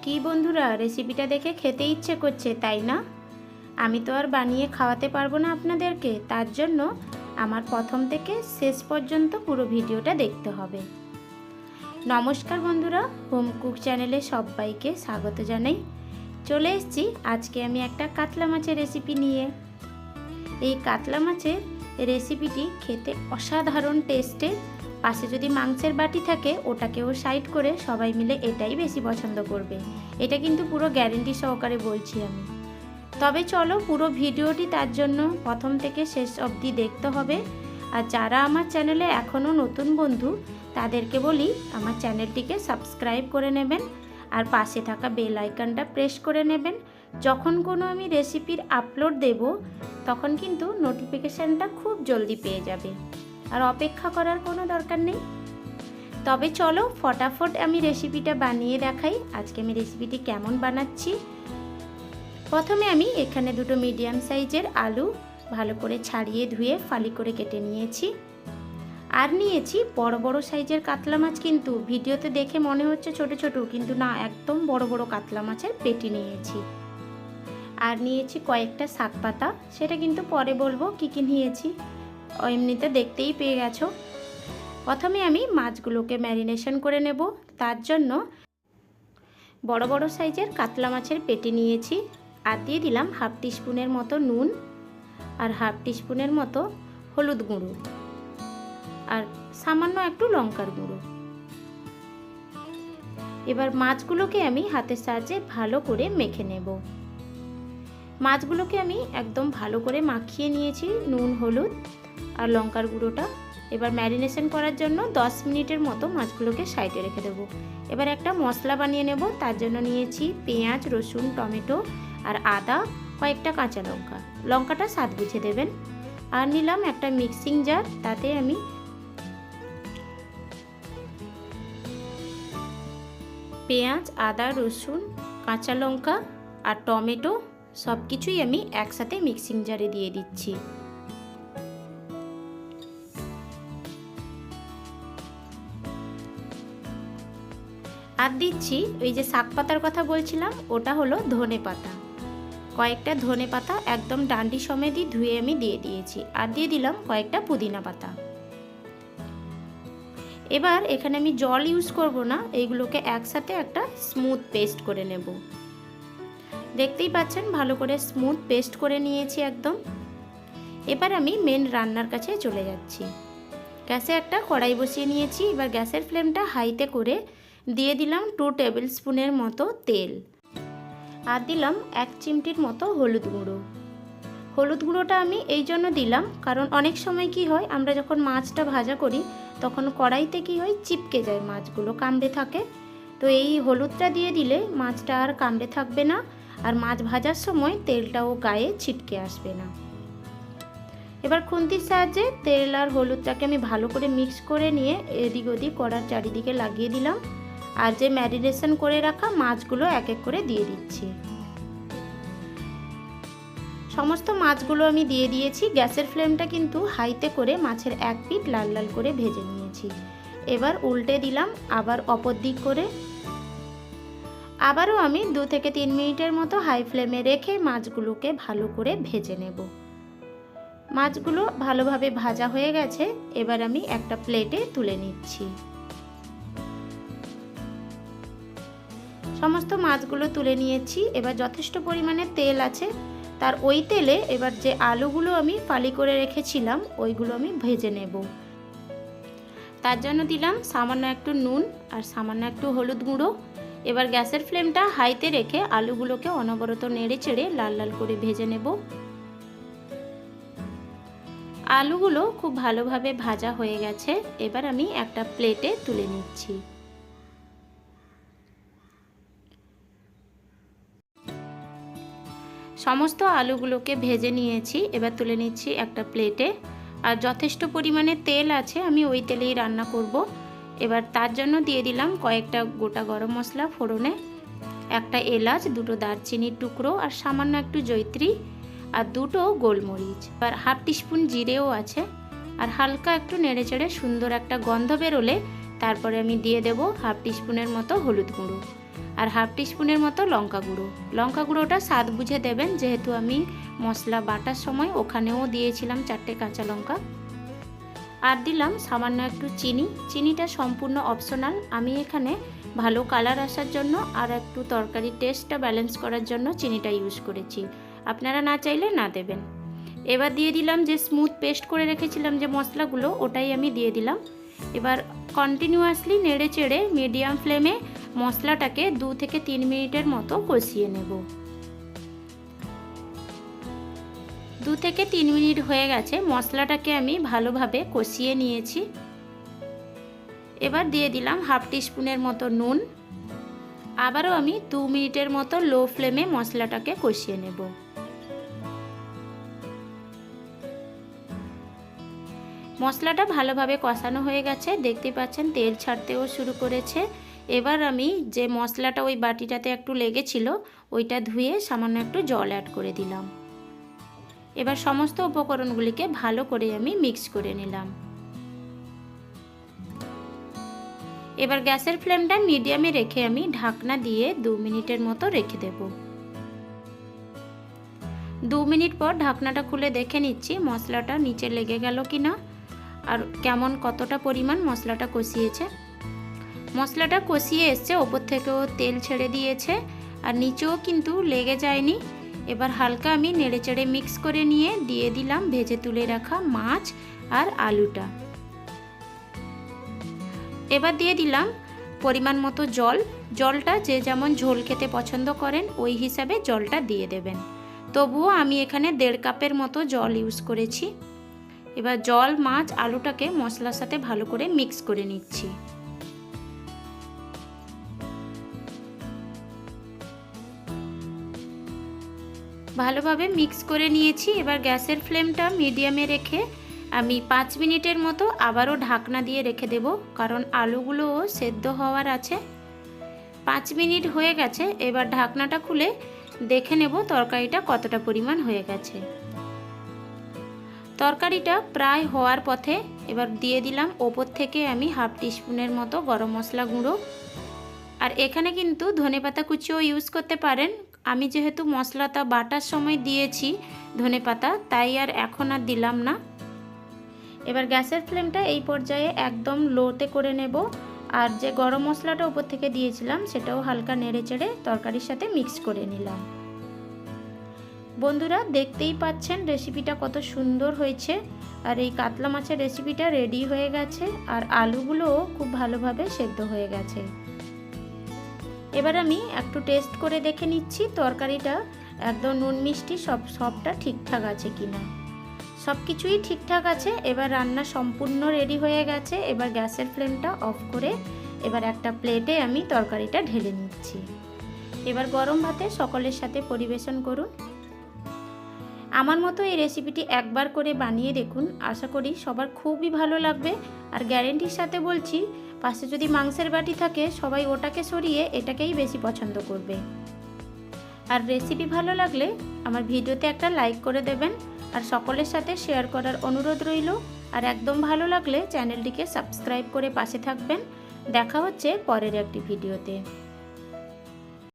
কি বন্ধুরা, রেসিপিটা দেখে খেতে ইচ্ছে করছে তাই না? আমি তো আর বানিয়ে খাওয়াতে পারবো না আপনাদেরকে, তার জন্য আমার প্রথম থেকে শেষ পর্যন্ত পুরো ভিডিওটা দেখতে হবে। নমস্কার বন্ধুরা, হোম কুক চ্যানেলে সবাইকে স্বাগত জানাই। চলে এসেছি আজকে আমি একটা কাতলা মাছের রেসিপি নিয়ে। এই কাতলা মাছের রেসিপিটি খেতে অসাধারণ টেস্টের। পাশে যদি মাংসের বাটি থাকে ওটাকেও সাইড করে সবাই মিলে এটাই বেশি পছন্দ করবে। এটা কিন্তু পুরো গ্যারেন্টি সহকারে বলছি আমি। তবে চলো পুরো ভিডিওটি তার জন্য প্রথম থেকে শেষ অবধি দেখতে হবে। আর যারা আমার চ্যানেলে এখনও নতুন বন্ধু তাদেরকে বলি আমার চ্যানেলটিকে সাবস্ক্রাইব করে নেবেন আর পাশে থাকা বেল আইকনটা প্রেস করে নেবেন। যখন কোনো আমি রেসিপির আপলোড দেব তখন কিন্তু নোটিফিকেশানটা খুব জলদি পেয়ে যাবে, আর অপেক্ষা করার কোনো দরকার নেই। তবে চলো ফটাফট আমি রেসিপিটা বানিয়ে দেখাই। আজকে আমি রেসিপিটি কেমন বানাচ্ছি। প্রথমে আমি এখানে দুটো মিডিয়াম সাইজের আলু ভালো করে ছাড়িয়ে ধুয়ে ফালি করে কেটে নিয়েছি। আর নিয়েছি বড় বড় সাইজের কাতলা মাছ, কিন্তু ভিডিওতে দেখে মনে হচ্ছে ছোট ছোট, কিন্তু না, একদম বড় বড় কাতলা মাছের পেটি নিয়েছি। আর নিয়েছি কয়েকটা শাক পাতা, সেটা কিন্তু পরে বলবো কী কী নিয়েছি, এমনিতে দেখতেই পেয়ে গেছো। প্রথমে আমি মাছগুলোকে ম্যারিনেশন করে নেব। তার জন্য বড় বড় সাইজের কাতলা মাছের পেটি নিয়েছি। আর দিয়ে দিলাম হাফ টিস্পুনের মতো নুন আর হাফ টিস্পুনের মতো হলুদ গুঁড়ো আর সামান্য একটু লঙ্কার গুঁড়ো। এবার মাছগুলোকে আমি হাতের সাহায্যে ভালো করে মেখে নেব। মাছগুলোকে আমি একদম ভালো করে মাখিয়ে নিয়েছি নুন, হলুদ আর লঙ্কার গুঁড়োটা। এবার ম্যারিনেশন করার জন্য 10 মিনিটের মতো মাছগুলোকে সাইডে রেখে দেবো। এবার একটা মশলা বানিয়ে নেব। তার জন্য নিয়েছি পেঁয়াজ, রসুন, টমেটো আর আদা, কয়েকটা কাঁচা লঙ্কা। লঙ্কাটা স্বাদ বুঝে দেবেন। আর নিলাম একটা মিক্সিং জার, তাতে আমি পেঁয়াজ, আদা, রসুন, কাঁচা লঙ্কা আর টমেটো সব কিছুই আমি একসাথে মিক্সিং জারে দিয়ে দিচ্ছি। আর দিচ্ছি ওই যে শাক পাতার কথা বলছিলাম, ওটা হলো ধনে পাতা। কয়েকটা ধনে পাতা একদম ডান্ডি সমেতই ধুয়ে আমি দিয়ে দিয়েছি। আর দিয়ে দিলাম কয়েকটা পুদিনা পাতা। এবার এখানে আমি জল ইউজ করব না, এইগুলোকে একসাথে একটা স্মুথ পেস্ট করে নেব। দেখতেই পাচ্ছেন ভালো করে স্মুথ পেস্ট করে নিয়েছি একদম। এবার আমি মেন রান্নার কাছে চলে যাচ্ছি। গ্যাসে একটা কড়াই বসিয়ে নিয়েছি। এবার গ্যাসের ফ্লেমটা হাইতে করে দিয়ে দিলাম 2 টেবিল স্পুনের মতো তেল। আর দিলাম 1 চিমটির মতো হলুদ গুঁড়ো। হলুদ গুঁড়োটা আমি এই জন্য দিলাম কারণ অনেক সময় কি হয়, আমরা যখন মাছটা ভাজা করি তখন কড়াইতে কি হয়, চিপকে যায়, মাছগুলো কামড়ে থাকে। তো এই হলুদটা দিয়ে দিলে মাছটা আর কামড়ে থাকবে না, আর মাছ ভাজার সময় তেলটাও গায়ে ছিটকে আসবে না। এবার খুন্তির সাহায্যে তেল আর হলুদটাকে আমি ভালো করে মিক্স করে নিয়ে এদিক ওদিক কড়ার চারিদিকে লাগিয়ে দিলাম। আর যে ম্যারিনেশন করে রাখা মাছগুলো এক এক করে দিয়ে দিচ্ছি। সমস্ত মাছগুলো আমি দিয়ে দিয়েছি। গ্যাসের ফ্লেমটা কিন্তু হাইতে করে মাছের এক পিঠ লাল লাল করে ভেজে নিয়েছি। এবার উল্টে দিলাম আবার অপর দিক করে। আবারও আমি 2 থেকে 3 মিনিটের মতো হাই ফ্লেমে রেখে মাছগুলোকে ভালো করে ভেজে নেব। মাছগুলো ভালোভাবে ভাজা হয়ে গেছে। এবার আমি একটা প্লেটে তুলে নিচ্ছি। সমস্ত মাছগুলো তুলে নিয়েছি। এবার যথেষ্ট পরিমাণে তেল আছে, তার ওই তেলে এবার যে আলুগুলো আমি ফালি করে রেখেছিলাম ওইগুলো আমি ভেজে নেব। তার জন্য দিলাম সামান্য একটু নুন আর সামান্য একটু হলুদ গুঁড়ো। এবার গ্যাসের ফ্লেমটা হাইতে রেখে আলুগুলোকে অনবরত নেড়ে চেড়ে লাল লাল করে ভেজে নেব। আলুগুলো খুব ভালোভাবে ভাজা হয়ে গেছে। এবার আমি একটা প্লেটে তুলে নিচ্ছি। সমস্ত আলুগুলোকে ভেজে নিয়েছি। এবার তুলে নিচ্ছি একটা প্লেটে। আর যথেষ্ট পরিমাণে তেল আছে, আমি ওই তেলেই রান্না করব। এবার তার জন্য দিয়ে দিলাম কয়েকটা গোটা গরম মশলা ফোড়নে, একটা এলাচ, 2টো দারচিনির টুকরো আর সামান্য একটু জয়িত্রী আর 2টো গোলমরিচ। এবার হাফ টিস্পুন জিরেও আছে। আর হালকা একটু নেড়ে চেড়ে সুন্দর একটা গন্ধ বেরোলে তারপরে আমি দিয়ে দেব হাফ টিস্পুনের মতো হলুদ গুঁড়ো। আর হাফ টিস্পুনের মতো লঙ্কা গুঁড়ো। লঙ্কা গুঁড়োটা স্বাদ বুঝে দেবেন, যেহেতু আমি মশলা বাটার সময় ওখানেও দিয়েছিলাম 4টে কাঁচা লঙ্কা। আর দিলাম সামান্য একটু চিনি। চিনিটা সম্পূর্ণ অপশনাল, আমি এখানে ভালো কালার আসার জন্য আর একটু তরকারির টেস্টটা ব্যালেন্স করার জন্য চিনিটা ইউজ করেছি, আপনারা না চাইলে না দেবেন। এবার দিয়ে দিলাম যে স্মুথ পেস্ট করে রেখেছিলাম যে মশলাগুলো, ওটাই আমি দিয়ে দিলাম। এবার কন্টিনিউয়াসলি নেড়ে চেড়ে মিডিয়াম ফ্লেমে মশলাটাকে 2 থেকে 3 মিনিটের মতো কষিয়ে নেব। 2 থেকে 3 মিনিট হয়ে গেছে, মশলাটাকে আমি ভালোভাবে কষিয়ে নিয়েছি। এবার দিয়ে দিলাম হাফ টিস্পুনের মতো নুন। আবারও আমি 2 মিনিটের মতো লো ফ্লেমে মশলাটাকে কষিয়ে নেব। মশলাটা ভালোভাবে কষানো হয়ে গেছে, দেখতে পাচ্ছেন তেল ছাড়তেও শুরু করেছে। এবার আমি যে মশলাটা ওই বাটিটাতে একটু লেগেছিল ওইটা ধুয়ে সামান্য একটু জল অ্যাড করে দিলাম। এবার সমস্ত উপকরণগুলিকে ভালো করে আমি মিক্স করে নিলাম। এবার গ্যাসের ফ্লেমটা মিডিয়ামে রেখে আমি ঢাকনা দিয়ে 2 মিনিটের মতো রেখে দেব। 2 মিনিট পর ঢাকনাটা খুলে দেখে নিচ্ছি মশলাটা নিচে লেগে গেল কিনা আর কেমন কতটা পরিমাণ মশলাটা কষিয়েছে। মশলাটা কষিয়ে এসছে, ওপর থেকেও তেল ছেড়ে দিয়েছে আর নিচেও কিন্তু লেগে যায়নি। এবার হালকা আমি নেড়েচেড়ে মিক্স করে নিয়ে দিয়ে দিলাম ভেজে তুলে রাখা মাছ আর আলুটা। এবার দিয়ে দিলাম পরিমাণ মতো জল। জলটা যে যেমন ঝোল খেতে পছন্দ করেন ওই হিসাবে জলটা দিয়ে দেবেন। তবুও আমি এখানে 1.5 কাপের মতো জল ইউজ করেছি। এবার জল, মাছ, আলুটাকে মশলার সাথে ভালো করে মিক্স করে নিচ্ছি। ভালোভাবে মিক্স করে নিয়েছি। এবার গ্যাসের ফ্লেমটা মিডিয়ামে রেখে আমি 5 মিনিটের মতো আবারও ঢাকনা দিয়ে রেখে দেব, কারণ আলুগুলোও সেদ্ধ হওয়ার আছে। 5 মিনিট হয়ে গেছে, এবার ঢাকনাটা খুলে দেখে নেব তরকারিটা কতটা পরিমাণ হয়ে গেছে। তরকারিটা প্রায় হওয়ার পথে। এবার দিয়ে দিলাম ওপর থেকে আমি হাফ টিস্পুনের মতো গরম মশলা গুঁড়ো। আর এখানে কিন্তু ধনেপাতা কুচিও ইউজ করতে পারেন, আমি যেহেতু মশলাটা বাটার সময় দিয়েছি ধনেপাতা, তাই আর এখন আর দিলাম না। এবার গ্যাসের ফ্লেমটা এই পর্যায়ে একদম লোতে করে নেব। আর যে গরম মশলাটা উপর থেকে দিয়েছিলাম সেটাও হালকা নেড়ে চেড়ে তরকারির সাথে মিক্স করে নিলাম। বন্ধুরা দেখতেই পাচ্ছেন রেসিপিটা কত সুন্দর হয়েছে। আর এই কাতলা মাছের রেসিপিটা রেডি হয়ে গেছে আর আলুগুলোও খুব ভালোভাবে সেদ্ধ হয়ে গেছে। এবার আমি একটু টেস্ট করে দেখে নিচ্ছি তরকারিটা একদম নুন মিষ্টি সবটা ঠিকঠাক আছে কিনা। সব কিছুই ঠিকঠাক আছে। এবার রান্না সম্পূর্ণ রেডি হয়ে গেছে। এবার গ্যাসের ফ্লেমটা অফ করে এবার একটা প্লেটে আমি তরকারিটা ঢেলে নিচ্ছি। এবার গরম ভাতে সকলের সাথে পরিবেশন করুন। আমার মতো এই রেসিপিটি একবার করে বানিয়ে দেখুন, আশা করি সবার খুবই ভালো লাগবে। আর গ্যারেন্টির সাথে বলছি, পাশে যদি মাংসের বাটি থাকে সবাই ওটাকে সরিয়ে এটাকেই বেশি পছন্দ করবে। আর রেসিপি ভালো লাগলে আমার ভিডিওতে একটা লাইক করে দেবেন আর সকলের সাথে শেয়ার করার অনুরোধ রইল। আর একদম ভালো লাগলে চ্যানেলটিকে সাবস্ক্রাইব করে পাশে থাকবেন। দেখা হচ্ছে পরের একটি ভিডিওতে।